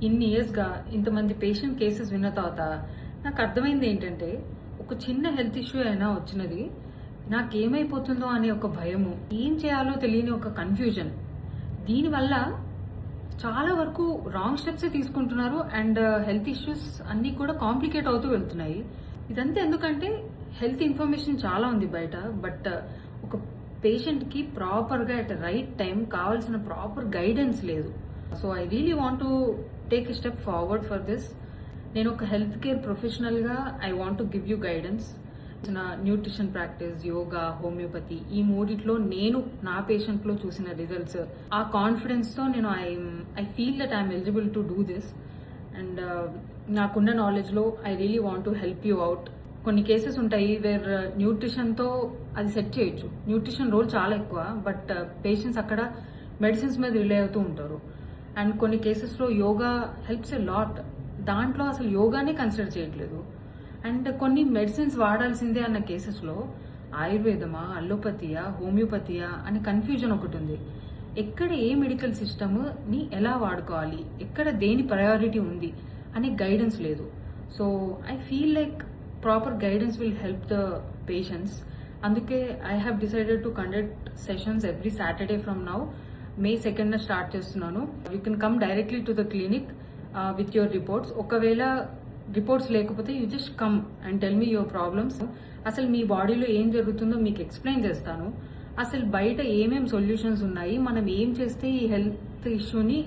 ఇన్ని ఇయర్స్గా ఇంతమంది పేషెంట్ కేసెస్ విన్న తర్వాత నాకు అర్థమైంది ఏంటంటే, ఒక చిన్న హెల్త్ ఇష్యూ అయినా వచ్చినది నాకేమైపోతుందో అనే ఒక భయము, ఏం చేయాలో తెలియని ఒక కన్ఫ్యూజన్, దీనివల్ల చాలా వరకు రాంగ్ స్టెప్స్ తీసుకుంటున్నారు అండ్ హెల్త్ ఇష్యూస్ అన్నీ కూడా కాంప్లికేట్ అవుతూ వెళ్తున్నాయి. ఇదంతా ఎందుకంటే హెల్త్ ఇన్ఫర్మేషన్ చాలా ఉంది బయట, బట్ ఒక పేషెంట్కి ప్రాపర్గా అట్ రైట్ టైం కావాల్సిన ప్రాపర్ గైడెన్స్ లేదు. So I really want to take a step forward for this. నేను ఒక హెల్త్ కేర్ ప్రొఫెషనల్గా I want to give you guidance. నా న్యూట్రిషన్ ప్రాక్టీస్, యోగా, హోమియోపతి, ఈ మూడిట్లో నేను నా పేషెంట్లో చూసిన రిజల్ట్స్, ఆ కాన్ఫిడెన్స్తో నేను I feel that I'm eligible to do this. And నాకున్న నాలెడ్జ్లో I really want to help you out. కొన్ని కేసెస్ ఉంటాయి వేర్ న్యూట్రిషన్తో అది సెట్ చేయొచ్చు. న్యూట్రిషన్ రోల్ చాలా ఎక్కువ, బట్ పేషెంట్స్ అక్కడ మెడిసిన్స్ మీద రిలే అవుతూ ఉంటారు. అండ్ కొన్ని కేసెస్లో యోగా హెల్ప్స్ ఎ లాట్, దాంట్లో అసలు యోగానే కన్సిడర్ చేయట్లేదు. అండ్ కొన్ని మెడిసిన్స్ వాడాల్సిందే అన్న కేసెస్లో ఆయుర్వేదమా, అల్లోపతియా, హోమియోపతియా అనే కన్ఫ్యూజన్ ఒకటి ఉంది. ఎక్కడ ఏ మెడికల్ సిస్టమ్ని ఎలా వాడుకోవాలి, ఎక్కడ దేని ప్రయారిటీ ఉంది అనే గైడెన్స్ లేదు. So I feel like proper guidance will help the patients. అందుకే I have decided to conduct sessions every Saturday from now. May 2nd start చేస్తున్నాను. You can come directly to the clinic with your reports. ఒకవేళ reports లేకపోతే you just come and tell me your problems. అసలు మీ బాడీలో ఏం జరుగుతుందో మీకు explain చేస్తాను. అసలు బయట ఏమేం సొల్యూషన్స్ ఉన్నాయి, మనం ఏం చేస్తే ఈ హెల్త్ ఇష్యూని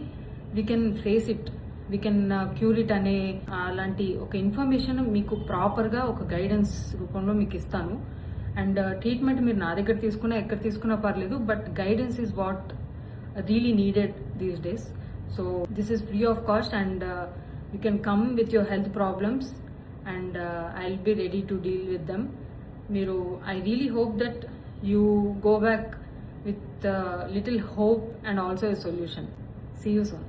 we can face it, we can cure it అనే అలాంటి ఒక ఇన్ఫర్మేషన్ మీకు ప్రాపర్గా ఒక గైడెన్స్ రూపంలో మీకు ఇస్తాను. అండ్ ట్రీట్మెంట్ మీరు నా దగ్గర తీసుకున్నా ఎక్కడ తీసుకున్నా పర్లేదు, but guidance is what really needed these days. So this is free of cost, and you can come with your health problems, and I'll be ready to deal with them. I really hope that you go back with little hope and also a solution. See you soon.